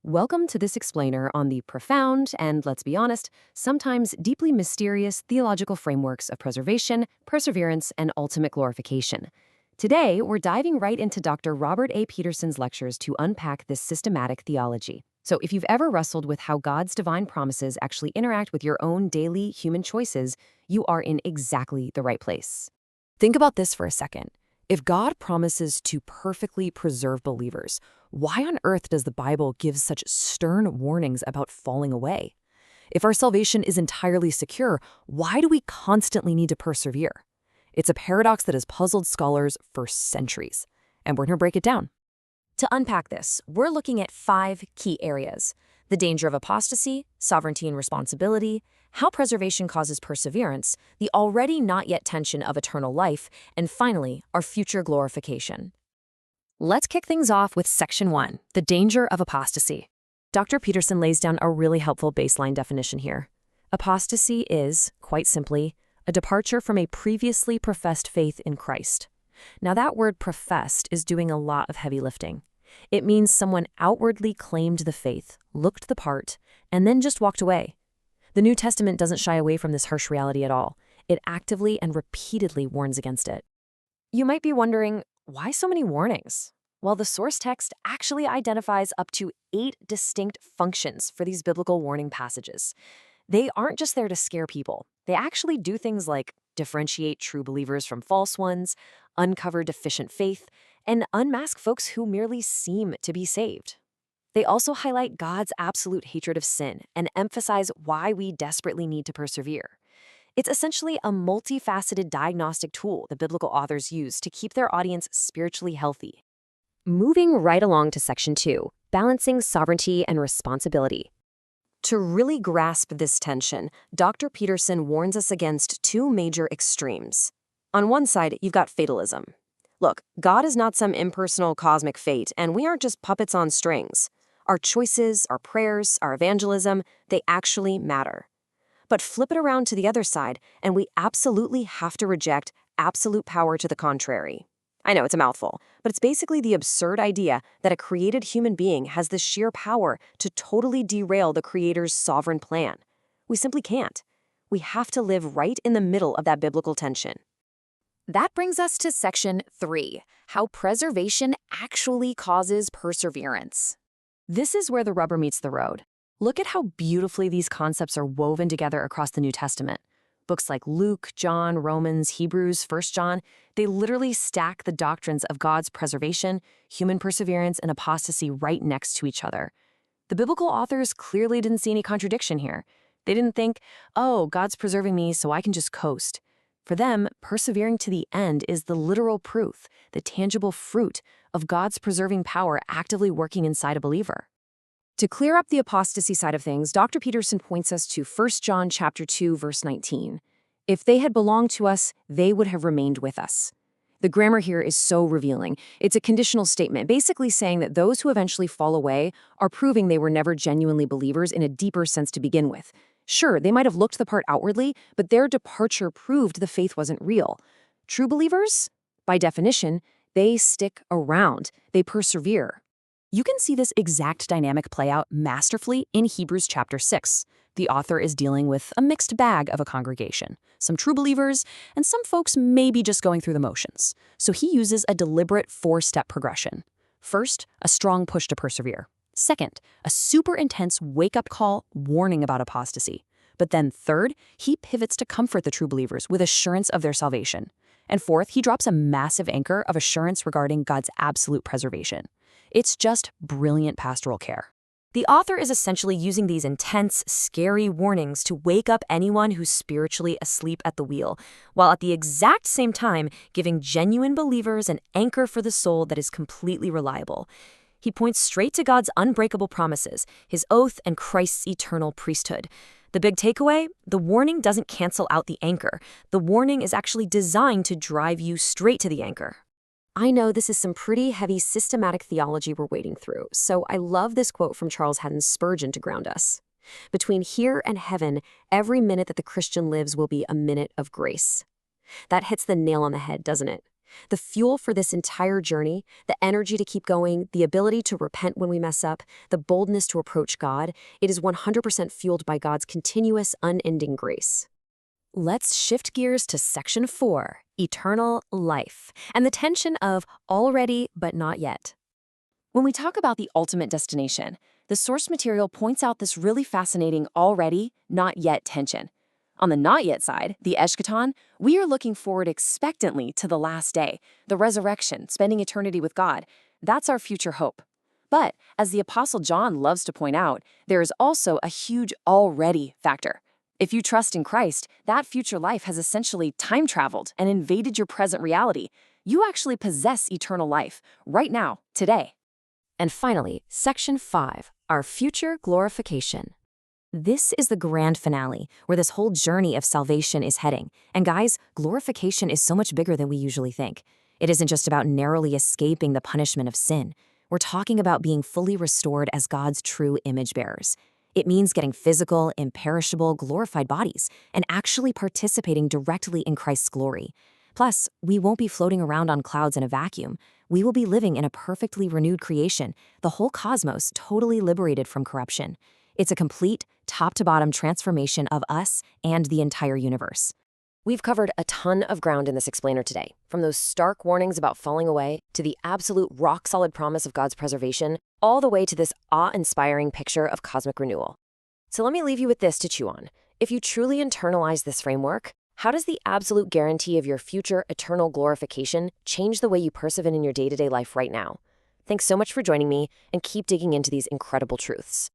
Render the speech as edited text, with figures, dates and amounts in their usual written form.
Welcome to this explainer on the profound and, let's be honest, sometimes deeply mysterious theological frameworks of preservation, perseverance, and ultimate glorification. Today, we're diving right into Dr. Robert A. Peterson's lectures to unpack this systematic theology. So, if you've ever wrestled with how God's divine promises actually interact with your own daily human choices, you are in exactly the right place. Think about this for a second. If God promises to perfectly preserve believers, why on earth does the Bible give such stern warnings about falling away? If our salvation is entirely secure, why do we constantly need to persevere? It's a paradox that has puzzled scholars for centuries, and we're going to break it down. To unpack this, we're looking at 5 key areas: the danger of apostasy, sovereignty and responsibility, how preservation causes perseverance, the already not yet tension of eternal life, and finally, our future glorification. Let's kick things off with Section 1, the danger of apostasy. Dr. Peterson lays down a really helpful baseline definition here. Apostasy is, quite simply, a departure from a previously professed faith in Christ. Now, that word professed is doing a lot of heavy lifting. It means someone outwardly claimed the faith, looked the part, and then just walked away. The New Testament doesn't shy away from this harsh reality at all. It actively and repeatedly warns against it. You might be wondering, why so many warnings? Well, the source text actually identifies up to 8 distinct functions for these biblical warning passages. They aren't just there to scare people. They actually do things like differentiate true believers from false ones, uncover deficient faith, and unmask folks who merely seem to be saved. They also highlight God's absolute hatred of sin and emphasize why we desperately need to persevere. It's essentially a multifaceted diagnostic tool the biblical authors use to keep their audience spiritually healthy. Moving right along to Section 2, balancing sovereignty and responsibility. To really grasp this tension, Dr. Peterson warns us against 2 major extremes. On one side, you've got fatalism. Look, God is not some impersonal cosmic fate, and we aren't just puppets on strings. Our choices, our prayers, our evangelism, they actually matter. But flip it around to the other side, and we absolutely have to reject absolute power to the contrary. I know it's a mouthful, but it's basically the absurd idea that a created human being has the sheer power to totally derail the Creator's sovereign plan. We simply can't. We have to live right in the middle of that biblical tension. That brings us to Section 3, how preservation actually causes perseverance. This is where the rubber meets the road. Look at how beautifully these concepts are woven together across the New Testament. Books like Luke, John, Romans, Hebrews, 1 John, they literally stack the doctrines of God's preservation, human perseverance, and apostasy right next to each other. The biblical authors clearly didn't see any contradiction here. They didn't think, oh, God's preserving me so I can just coast. For them, persevering to the end is the literal proof, the tangible fruit of God's preserving power actively working inside a believer. To clear up the apostasy side of things, Dr. Peterson points us to 1 John chapter 2, verse 19. If they had belonged to us, they would have remained with us. The grammar here is so revealing. It's a conditional statement, basically saying that those who eventually fall away are proving they were never genuinely believers in a deeper sense to begin with. Sure, they might have looked the part outwardly, but their departure proved the faith wasn't real. True believers, by definition, they stick around. They persevere. You can see this exact dynamic play out masterfully in Hebrews chapter 6. The author is dealing with a mixed bag of a congregation, some true believers, and some folks maybe just going through the motions. So he uses a deliberate 4-step progression. First, a strong push to persevere. Second, a super intense wake-up call warning about apostasy. But then third, he pivots to comfort the true believers with assurance of their salvation. And fourth, he drops a massive anchor of assurance regarding God's absolute preservation. It's just brilliant pastoral care. The author is essentially using these intense, scary warnings to wake up anyone who's spiritually asleep at the wheel, while at the exact same time giving genuine believers an anchor for the soul that is completely reliable. He points straight to God's unbreakable promises, his oath, and Christ's eternal priesthood. The big takeaway? The warning doesn't cancel out the anchor. The warning is actually designed to drive you straight to the anchor. I know this is some pretty heavy systematic theology we're wading through, so I love this quote from Charles Haddon Spurgeon to ground us. Between here and heaven, every minute that the Christian lives will be a minute of grace. That hits the nail on the head, doesn't it? The fuel for this entire journey, the energy to keep going, the ability to repent when we mess up, the boldness to approach God, it is 100% fueled by God's continuous, unending grace. Let's shift gears to Section 4, Eternal Life, and the tension of already but not yet. When we talk about the ultimate destination, the source material points out this really fascinating already, not yet tension. On the not yet side, the eschaton, we are looking forward expectantly to the last day, the resurrection, spending eternity with God. That's our future hope. But, as the Apostle John loves to point out, there is also a huge already factor. If you trust in Christ, that future life has essentially time traveled and invaded your present reality. You actually possess eternal life, right now, today. And finally, Section 5, our future glorification. This is the grand finale, where this whole journey of salvation is heading. And guys, glorification is so much bigger than we usually think. It isn't just about narrowly escaping the punishment of sin. We're talking about being fully restored as God's true image bearers. It means getting physical, imperishable, glorified bodies and actually participating directly in Christ's glory. Plus, we won't be floating around on clouds in a vacuum. We will be living in a perfectly renewed creation, the whole cosmos totally liberated from corruption. It's a complete, top-to-bottom transformation of us and the entire universe. We've covered a ton of ground in this explainer today, from those stark warnings about falling away to the absolute rock-solid promise of God's preservation, all the way to this awe-inspiring picture of cosmic renewal. So let me leave you with this to chew on. If you truly internalize this framework, how does the absolute guarantee of your future eternal glorification change the way you persevere in your day-to-day life right now? Thanks so much for joining me, and keep digging into these incredible truths.